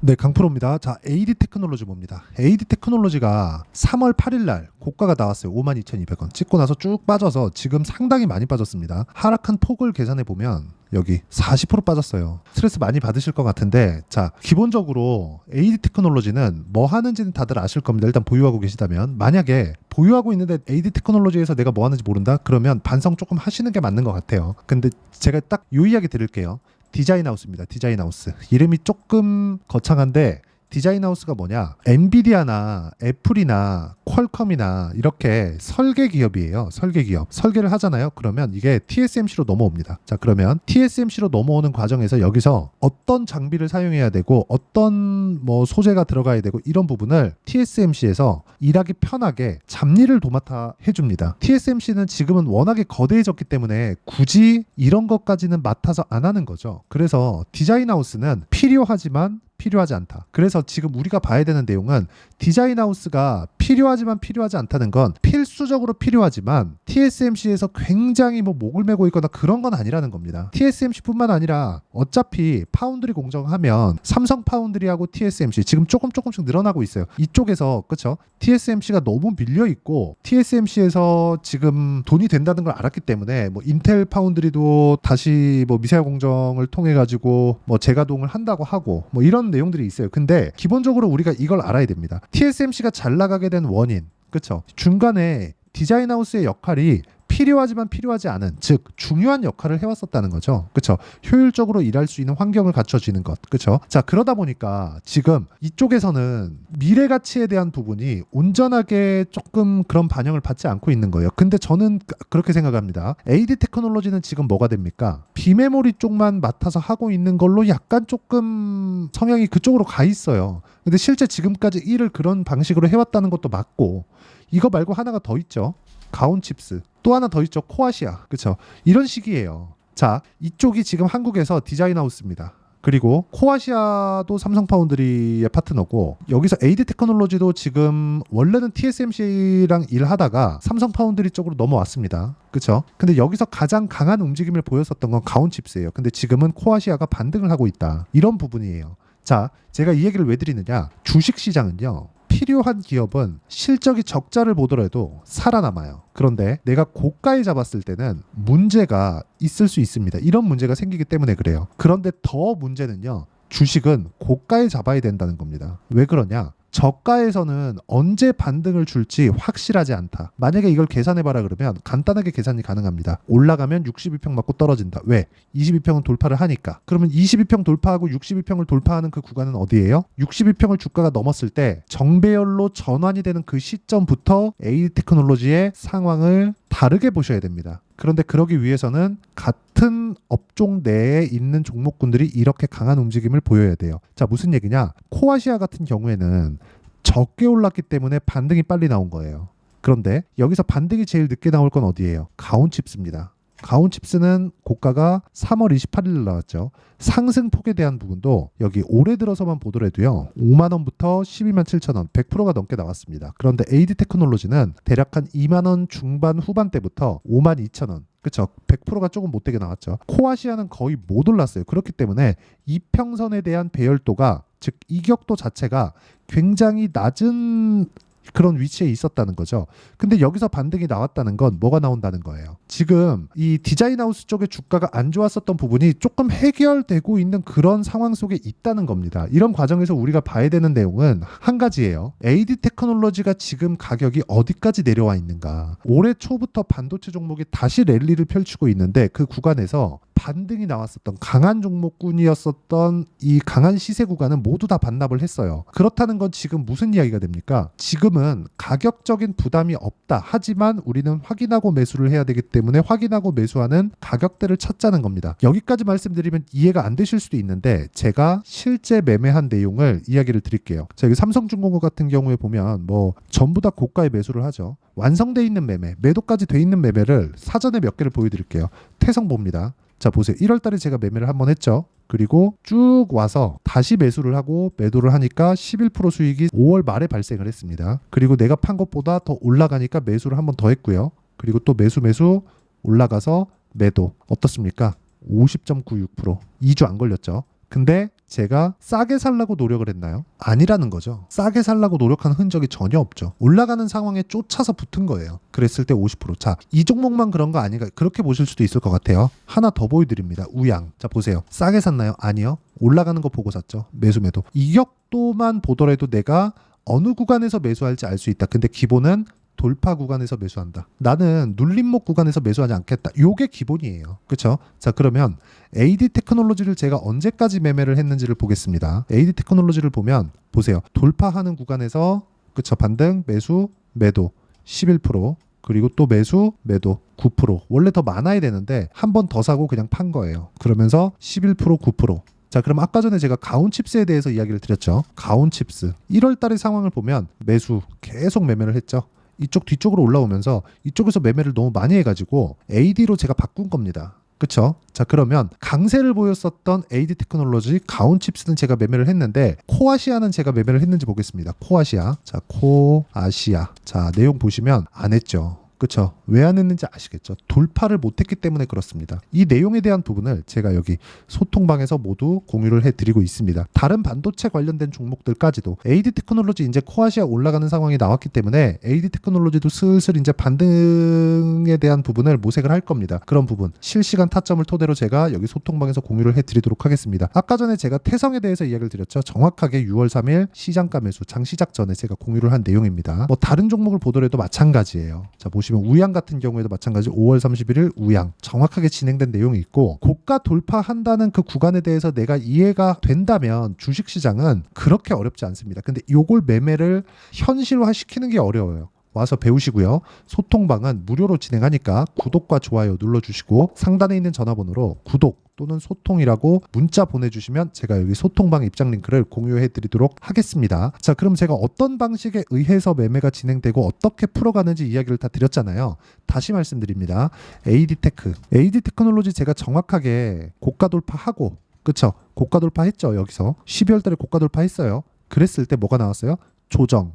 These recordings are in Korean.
네, 강프로입니다. 자, AD 테크놀로지 봅니다. AD 테크놀로지가 3월 8일 날 고가가 나왔어요. 52,200원. 찍고 나서 쭉 빠져서 지금 상당히 많이 빠졌습니다. 하락한 폭을 계산해 보면 여기 40% 빠졌어요. 스트레스 많이 받으실 것 같은데, 자, 기본적으로 AD 테크놀로지는 뭐 하는지는 다들 아실 겁니다. 일단 보유하고 계시다면. 만약에 보유하고 있는데 AD 테크놀로지에서 내가 뭐 하는지 모른다? 그러면 반성 조금 하시는 게 맞는 것 같아요. 근데 제가 딱 요 이야기 드릴게요. 디자인하우스입니다. 디자인하우스. 이름이 조금 거창한데 디자인하우스가 뭐냐? 엔비디아나 애플이나 퀄컴이나 이렇게 설계 기업이에요. 설계 기업. 설계를 하잖아요. 그러면 이게 TSMC로 넘어옵니다. 자, 그러면 TSMC로 넘어오는 과정에서 여기서 어떤 장비를 사용해야 되고 어떤 뭐 소재가 들어가야 되고 이런 부분을 TSMC에서 일하기 편하게 잡일을 도맡아 해줍니다. TSMC는 지금은 워낙에 거대해졌기 때문에 굳이 이런 것까지는 맡아서 안 하는 거죠. 그래서 디자인하우스는 필요하지만 필요하지 않다. 그래서 지금 우리가 봐야 되는 내용은 디자인하우스가 필요하지만 필요하지 않다는 건 필수적으로 필요하지만 TSMC에서 굉장히 뭐 목을 메고 있거나 그런 건 아니라는 겁니다. TSMC뿐만 아니라 어차피 파운드리 공정하면 삼성 파운드리하고 TSMC 지금 조금씩 늘어나고 있어요. 이쪽에서 그렇죠? TSMC가 너무 밀려 있고 TSMC에서 지금 돈이 된다는 걸 알았기 때문에 뭐 인텔 파운드리도 다시 뭐 미세화 공정을 통해 가지고 뭐 재가동을 한다고 하고 뭐 이런 내용들이 있어요. 근데 기본적으로 우리가 이걸 알아야 됩니다. TSMC가 잘 나가게 된 원인, 그렇죠? 중간에 디자인하우스의 역할이 필요하지만 필요하지 않은, 즉 중요한 역할을 해왔었다는 거죠. 그렇죠? 효율적으로 일할 수 있는 환경을 갖춰주는 것, 그렇죠? 자, 그러다 보니까 지금 이쪽에서는 미래 가치에 대한 부분이 온전하게 조금 그런 반영을 받지 않고 있는 거예요. 근데 저는 그렇게 생각합니다. AD 테크놀로지는 지금 뭐가 됩니까? 비메모리 쪽만 맡아서 하고 있는 걸로 약간 조금 성향이 그쪽으로 가 있어요. 근데 실제 지금까지 일을 그런 방식으로 해왔다는 것도 맞고, 이거 말고 하나가 더 있죠. 가온칩스. 또 하나 더 있죠. 코아시아. 그렇죠? 이런 식이에요. 자, 이쪽이 지금 한국에서 디자인하우스입니다. 그리고 코아시아도 삼성 파운드리의 파트너고, 여기서 AD 테크놀로지도 지금 원래는 TSMC랑 일하다가 삼성 파운드리 쪽으로 넘어왔습니다. 그렇죠? 근데 여기서 가장 강한 움직임을 보였었던 건 가온칩스예요. 근데 지금은 코아시아가 반등을 하고 있다. 이런 부분이에요. 자, 제가 이 얘기를 왜 드리느냐? 주식시장은요, 필요한 기업은 실적이 적자를 보더라도 살아남아요. 그런데 내가 고가에 잡았을 때는 문제가 있을 수 있습니다. 이런 문제가 생기기 때문에 그래요. 그런데 더 문제는요, 주식은 고가에 잡아야 된다는 겁니다. 왜 그러냐? 저가에서는 언제 반등을 줄지 확실하지 않다. 만약에 이걸 계산해봐라 그러면 간단하게 계산이 가능합니다. 올라가면 62평 맞고 떨어진다. 왜? 22평은 돌파를 하니까. 그러면 22평 돌파하고 62평을 돌파하는 그 구간은 어디예요? 62평을 주가가 넘었을 때 정배열로 전환이 되는 그 시점부터 AD 테크놀로지의 상황을 다르게 보셔야 됩니다. 그런데 그러기 위해서는 같은 업종 내에 있는 종목군들이 이렇게 강한 움직임을 보여야 돼요. 자, 무슨 얘기냐? 코아시아 같은 경우에는 적게 올랐기 때문에 반등이 빨리 나온 거예요. 그런데 여기서 반등이 제일 늦게 나올 건 어디예요? 가온칩스입니다. 가온칩스는 고가가 3월 28일 나왔죠. 상승폭에 대한 부분도 여기 올해 들어서만 보더라도요, 5만 원부터 12만 7천 원, 100%가 넘게 나왔습니다. 그런데 AD 테크놀로지는 대략 한 2만 원 중반 후반대부터 5만 2천 원, 그렇죠? 100%가 조금 못되게 나왔죠. 코아시아는 거의 못 올랐어요. 그렇기 때문에 이평선에 대한 배열도가, 즉 이격도 자체가 굉장히 낮은 그런 위치에 있었다는 거죠. 근데 여기서 반등이 나왔다는 건 뭐가 나온다는 거예요? 지금 이 디자인하우스 쪽의 주가가 안 좋았었던 부분이 조금 해결되고 있는 그런 상황 속에 있다는 겁니다. 이런 과정에서 우리가 봐야 되는 내용은 한 가지예요. AD 테크놀로지가 지금 가격이 어디까지 내려와 있는가? 올해 초부터 반도체 종목이 다시 랠리를 펼치고 있는데 그 구간에서 반등이 나왔었던 강한 종목군이었었던 이 강한 시세 구간은 모두 다 반납을 했어요. 그렇다는 건 지금 무슨 이야기가 됩니까? 지금은 가격적인 부담이 없다. 하지만 우리는 확인하고 매수를 해야 되기 때문에 확인하고 매수하는 가격대를 찾자는 겁니다. 여기까지 말씀드리면 이해가 안 되실 수도 있는데 제가 실제 매매한 내용을 이야기를 드릴게요. 자, 여기 삼성중공업 같은 경우에 보면 뭐 전부 다 고가에 매수를 하죠. 완성돼 있는 매매, 매도까지 돼 있는 매매를 사전에 몇 개를 보여드릴게요. 태성봅니다. 자, 보세요. 1월 달에 제가 매매를 한번 했죠. 그리고 쭉 와서 다시 매수를 하고 매도를 하니까 11% 수익이 5월 말에 발생을 했습니다. 그리고 내가 판 것보다 더 올라가니까 매수를 한번 더 했고요. 그리고 또 매수 올라가서 매도. 어떻습니까? 50.96%. 2주 안 걸렸죠. 근데 제가 싸게 살라고 노력을 했나요? 아니라는 거죠. 싸게 살라고 노력한 흔적이 전혀 없죠. 올라가는 상황에 쫓아서 붙은 거예요. 그랬을 때 50%. 자, 이 종목만 그런 거 아닌가? 그렇게 보실 수도 있을 것 같아요. 하나 더 보여드립니다. 우양. 자, 보세요. 싸게 샀나요? 아니요. 올라가는 거 보고 샀죠. 매수 매도. 이격도만 보더라도 내가 어느 구간에서 매수할지 알 수 있다. 근데 기본은 돌파 구간에서 매수한다. 나는 눌림목 구간에서 매수하지 않겠다. 요게 기본이에요. 그렇죠? 자, 그러면 AD 테크놀로지를 제가 언제까지 매매를 했는지를 보겠습니다. AD 테크놀로지를 보면 보세요. 돌파하는 구간에서 그렇죠? 반등, 매수, 매도 11%, 그리고 또 매수, 매도 9%. 원래 더 많아야 되는데 한 번 더 사고 그냥 판 거예요. 그러면서 11%, 9%. 자, 그럼 아까 전에 제가 가온칩스에 대해서 이야기를 드렸죠. 가온칩스 1월 달의 상황을 보면 매수 계속 매매를 했죠. 이쪽 뒤쪽으로 올라오면서 이쪽에서 매매를 너무 많이 해가지고 AD로 제가 바꾼 겁니다. 그쵸? 자, 그러면 강세를 보였었던 AD 테크놀로지 가온칩스는 제가 매매를 했는데 코아시아는 제가 매매를 했는지 보겠습니다. 코아시아. 자, 코아시아. 자, 내용 보시면 안 했죠. 그쵸? 왜 안 했는지 아시겠죠? 돌파를 못했기 때문에 그렇습니다. 이 내용에 대한 부분을 제가 여기 소통방에서 모두 공유를 해드리고 있습니다. 다른 반도체 관련된 종목들까지도 AD 테크놀로지 이제 코아시아 올라가는 상황이 나왔기 때문에 AD 테크놀로지도 슬슬 이제 반등에 대한 부분을 모색을 할 겁니다. 그런 부분 실시간 타점을 토대로 제가 여기 소통방에서 공유를 해드리도록 하겠습니다. 아까 전에 제가 태성에 대해서 이야기를 드렸죠. 정확하게 6월 3일 시장가 매수 장 시작 전에 제가 공유를 한 내용입니다. 뭐 다른 종목을 보더라도 마찬가지예요. 자, 보시면 우양 같은 경우에도 마찬가지 5월 31일 우양 정확하게 진행된 내용이 있고 고가 돌파한다는 그 구간에 대해서 내가 이해가 된다면 주식시장은 그렇게 어렵지 않습니다. 근데 요걸 매매를 현실화시키는 게 어려워요. 와서 배우시고요. 소통방은 무료로 진행하니까 구독과 좋아요 눌러주시고 상단에 있는 전화번호로 구독 또는 소통이라고 문자 보내주시면 제가 여기 소통방 입장 링크를 공유해 드리도록 하겠습니다. 자, 그럼 제가 어떤 방식에 의해서 매매가 진행되고 어떻게 풀어가는지 이야기를 다 드렸잖아요. 다시 말씀드립니다. AD 테크놀로지 제가 정확하게 고가 돌파하고 그쵸? 고가 돌파했죠. 여기서 12월 달에 고가 돌파했어요. 그랬을 때 뭐가 나왔어요? 조정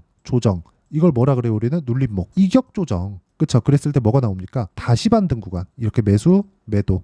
이걸 뭐라 그래요? 우리는 눌림목 이격 조정. 그쵸? 그랬을 때 뭐가 나옵니까? 다시 반등 구간 이렇게 매수 매도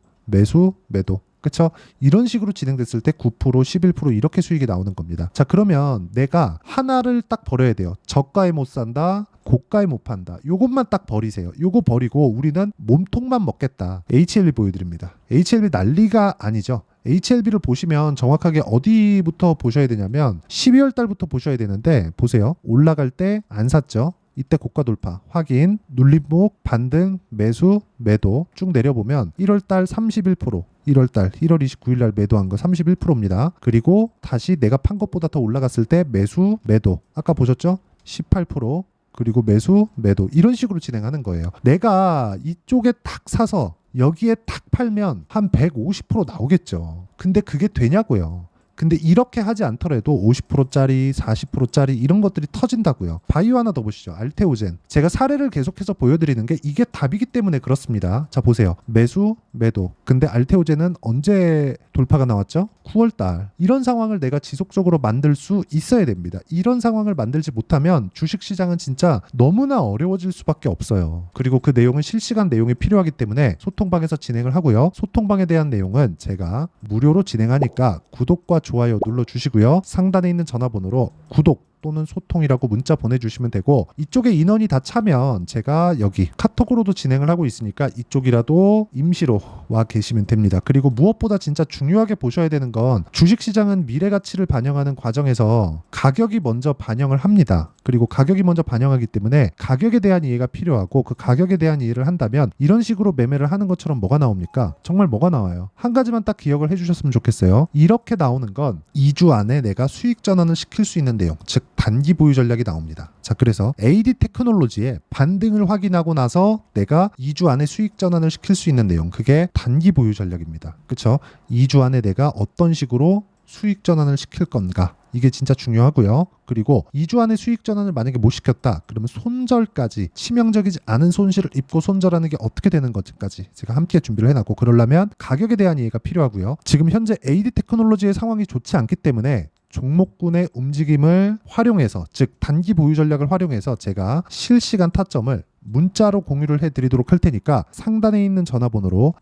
그쵸? 이런 식으로 진행됐을 때 9%, 11% 이렇게 수익이 나오는 겁니다. 자, 그러면 내가 하나를 딱 버려야 돼요. 저가에 못 산다, 고가에 못 판다. 요것만 딱 버리세요. 요거 버리고 우리는 몸통만 먹겠다. HLB 보여드립니다. HLB 난리가 아니죠. HLB를 보시면 정확하게 어디부터 보셔야 되냐면 12월 달부터 보셔야 되는데 보세요. 올라갈 때 안 샀죠. 이때 고가 돌파 확인, 눌림목, 반등, 매수, 매도 쭉 내려보면 1월달 31%, 1월달 1월 29일 날 매도한 거 31%입니다. 그리고 다시 내가 판 것보다 더 올라갔을 때 매수, 매도 아까 보셨죠? 18%, 그리고 매수, 매도 이런 식으로 진행하는 거예요. 내가 이쪽에 탁 사서 여기에 탁 팔면 한 150% 나오겠죠. 근데 그게 되냐고요. 근데 이렇게 하지 않더라도 50%짜리, 40%짜리 이런 것들이 터진다고요. 바이오 하나 더 보시죠. 알테오젠. 제가 사례를 계속해서 보여드리는 게 이게 답이기 때문에 그렇습니다. 자, 보세요. 매수, 매도. 근데 알테오젠은 언제 돌파가 나왔죠? 9월달. 이런 상황을 내가 지속적으로 만들 수 있어야 됩니다. 이런 상황을 만들지 못하면 주식시장은 진짜 너무나 어려워질 수밖에 없어요. 그리고 그 내용은 실시간 내용이 필요하기 때문에 소통방에서 진행을 하고요. 소통방에 대한 내용은 제가 무료로 진행하니까 구독과 좋아요 눌러주시고요. 상단에 있는 전화번호로 구독 또는 소통이라고 문자 보내주시면 되고 이쪽에 인원이 다 차면 제가 여기 카톡으로도 진행을 하고 있으니까 이쪽이라도 임시로 와 계시면 됩니다. 그리고 무엇보다 진짜 중요하게 보셔야 되는 건 주식시장은 미래가치를 반영하는 과정에서 가격이 먼저 반영을 합니다. 그리고 가격이 먼저 반영하기 때문에 가격에 대한 이해가 필요하고 그 가격에 대한 이해를 한다면 이런 식으로 매매를 하는 것처럼 뭐가 나옵니까? 정말 뭐가 나와요? 한 가지만 딱 기억을 해주셨으면 좋겠어요. 이렇게 나오는 건 2주 안에 내가 수익 전환을 시킬 수 있는 내용, 즉 단기 보유 전략이 나옵니다. 자, 그래서 AD 테크놀로지의 반등을 확인하고 나서 내가 2주 안에 수익 전환을 시킬 수 있는 내용, 그게 단기 보유 전략입니다. 그렇죠? 2주 안에 내가 어떤 식으로 수익 전환을 시킬 건가, 이게 진짜 중요하고요. 그리고 2주 안에 수익 전환을 만약에 못 시켰다 그러면 손절까지, 치명적이지 않은 손실을 입고 손절하는 게 어떻게 되는 것까지 제가 함께 준비를 해놨고, 그러려면 가격에 대한 이해가 필요하고요. 지금 현재 AD 테크놀로지의 상황이 좋지 않기 때문에 종목군의 움직임을 활용해서, 즉 단기 보유 전략을 활용해서 제가 실시간 타점을 문자로 공유를 해드리도록 할 테니까 상단에 있는 전화번호로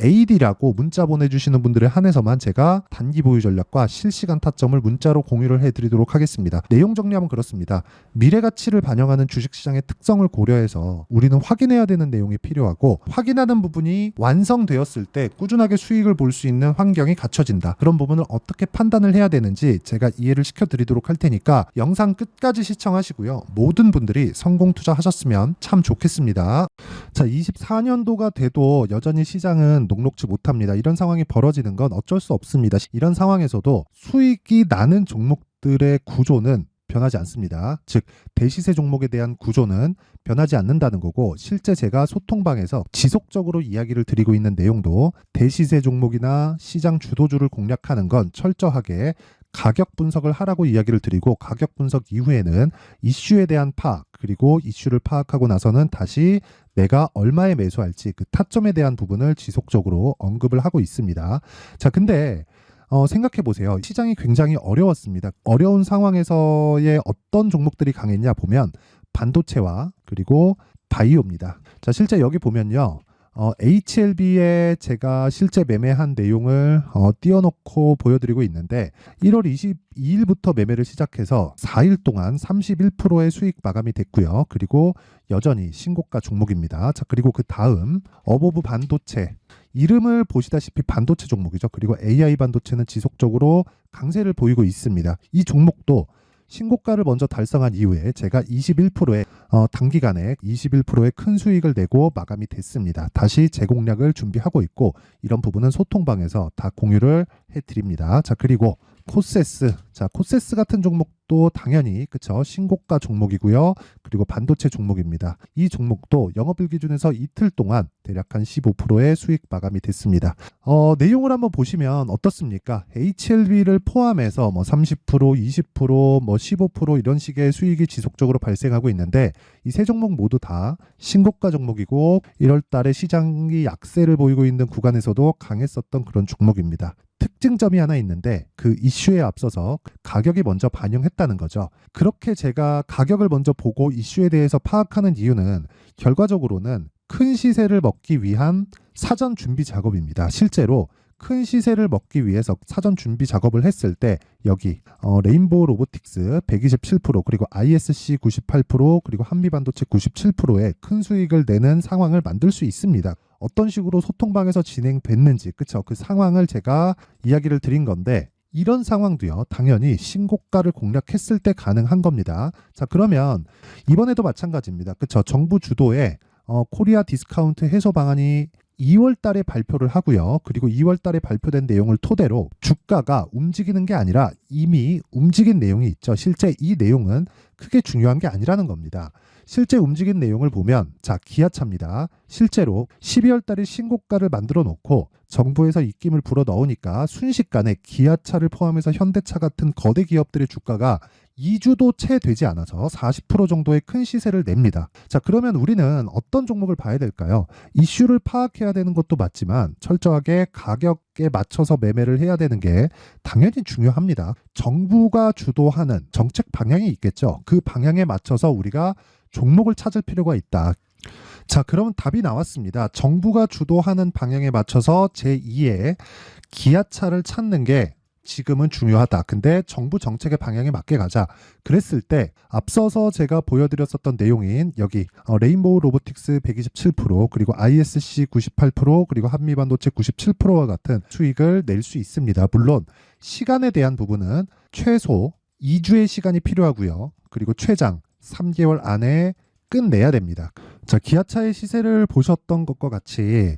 AD라고 문자 보내주시는 분들에 한해서만 제가 단기 보유 전략과 실시간 타점을 문자로 공유를 해드리도록 하겠습니다. 내용 정리하면 그렇습니다. 미래 가치를 반영하는 주식시장의 특성을 고려해서 우리는 확인해야 되는 내용이 필요하고, 확인하는 부분이 완성되었을 때 꾸준하게 수익을 볼 수 있는 환경이 갖춰진다. 그런 부분을 어떻게 판단을 해야 되는지 제가 이해를 시켜드리도록 할 테니까 영상 끝까지 시청하시고요. 모든 분들이 성공 투자하셨으면 참 좋겠습니다. 자, 24년도가 돼도 여전히 시장은 녹록지 못합니다. 이런 상황이 벌어지는 건 어쩔 수 없습니다. 이런 상황에서도 수익이 나는 종목들의 구조는 변하지 않습니다. 즉, 대시세 종목에 대한 구조는 변하지 않는다는 거고, 실제 제가 소통방에서 지속적으로 이야기를 드리고 있는 내용도 대시세 종목이나 시장 주도주를 공략하는 건 철저하게 가격 분석을 하라고 이야기를 드리고, 가격 분석 이후에는 이슈에 대한 파악, 그리고 이슈를 파악하고 나서는 다시 내가 얼마에 매수할지 그 타점에 대한 부분을 지속적으로 언급을 하고 있습니다. 자, 근데 생각해 보세요. 시장이 굉장히 어려웠습니다. 어려운 상황에서의 어떤 종목들이 강했냐 보면 반도체와 그리고 바이오입니다. 자, 실제 여기 보면요. HLB에 제가 실제 매매한 내용을 띄워놓고 보여드리고 있는데, 1월 22일부터 매매를 시작해서 4일 동안 31%의 수익 마감이 됐고요. 그리고 여전히 신고가 종목입니다. 자, 그리고 그 다음 어보브 반도체, 이름을 보시다시피 반도체 종목이죠. 그리고 AI 반도체는 지속적으로 강세를 보이고 있습니다. 이 종목도 신고가를 먼저 달성한 이후에 제가 21%의 단기간에 21%의 큰 수익을 내고 마감이 됐습니다. 다시 재공략을 준비하고 있고, 이런 부분은 소통방에서 다 공유를 해드립니다. 자, 그리고 코세스. 자, 코세스 같은 종목도 당연히 그쵸, 신고가 종목이고요. 그리고 반도체 종목입니다. 이 종목도 영업일 기준에서 이틀 동안 대략 한 15%의 수익 마감이 됐습니다. 내용을 한번 보시면 어떻습니까? HLB를 포함해서 30%, 20%, 15% 이런 식의 수익이 지속적으로 발생하고 있는데, 이 세 종목 모두 다 신고가 종목이고 1월 달에 시장이 약세를 보이고 있는 구간에서도 강했었던 그런 종목입니다. 특징점이 하나 있는데, 그 이슈에 앞서서 가격이 먼저 반영했다는 거죠. 그렇게 제가 가격을 먼저 보고 이슈에 대해서 파악하는 이유는 결과적으로는 큰 시세를 먹기 위한 사전 준비 작업입니다. 실제로 큰 시세를 먹기 위해서 사전 준비 작업을 했을 때 여기 레인보우 로보틱스 127%, 그리고 ISC 98%, 그리고 한미반도체 97%의 큰 수익을 내는 상황을 만들 수 있습니다. 어떤 식으로 소통방에서 진행됐는지, 그쵸? 그 상황을 제가 이야기를 드린 건데, 이런 상황도요, 당연히 신고가를 공략했을 때 가능한 겁니다. 자, 그러면 이번에도 마찬가지입니다. 그쵸? 정부 주도의 코리아 디스카운트 해소 방안이 2월 달에 발표를 하고요. 그리고 2월 달에 발표된 내용을 토대로 주가가 움직이는 게 아니라 이미 움직인 내용이 있죠. 실제 이 내용은 크게 중요한 게 아니라는 겁니다. 실제 움직인 내용을 보면, 자, 기아차입니다. 실제로 12월 달에 신고가를 만들어 놓고 정부에서 입김을 불어 넣으니까 순식간에 기아차를 포함해서 현대차 같은 거대 기업들의 주가가 2주도 채 되지 않아서 40% 정도의 큰 시세를 냅니다. 자, 그러면 우리는 어떤 종목을 봐야 될까요? 이슈를 파악해야 되는 것도 맞지만 철저하게 가격에 맞춰서 매매를 해야 되는 게 당연히 중요합니다. 정부가 주도하는 정책 방향이 있겠죠. 그 방향에 맞춰서 우리가 종목을 찾을 필요가 있다. 자, 그러면 답이 나왔습니다. 정부가 주도하는 방향에 맞춰서 제2의 기아차를 찾는 게 지금은 중요하다. 근데 정부 정책의 방향에 맞게 가자. 그랬을 때 앞서서 제가 보여드렸었던 내용인 여기 레인보우 로보틱스 127%, 그리고 ISC 98%, 그리고 한미반도체 97%와 같은 수익을 낼 수 있습니다. 물론 시간에 대한 부분은 최소 2주의 시간이 필요하고요. 그리고 최장 3개월 안에 끝내야 됩니다. 자, 기아차의 시세를 보셨던 것과 같이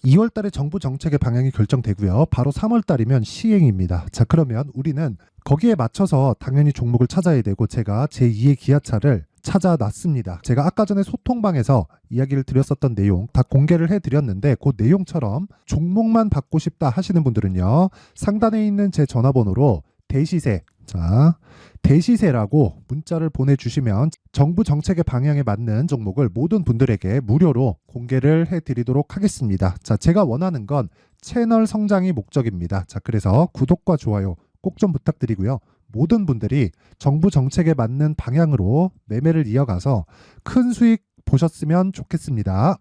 2월 달에 정부 정책의 방향이 결정되고요. 바로 3월 달이면 시행입니다. 자, 그러면 우리는 거기에 맞춰서 당연히 종목을 찾아야 되고, 제가 제2의 기아차를 찾아놨습니다. 제가 아까 전에 소통방에서 이야기를 드렸었던 내용 다 공개를 해드렸는데, 그 내용처럼 종목만 받고 싶다 하시는 분들은요, 상단에 있는 제 전화번호로 대시세, 자, 대시세라고 문자를 보내주시면 정부 정책의 방향에 맞는 종목을 모든 분들에게 무료로 공개를 해드리도록 하겠습니다. 자, 제가 원하는 건 채널 성장이 목적입니다. 자, 그래서 구독과 좋아요 꼭 좀 부탁드리고요. 모든 분들이 정부 정책에 맞는 방향으로 매매를 이어가서 큰 수익 보셨으면 좋겠습니다.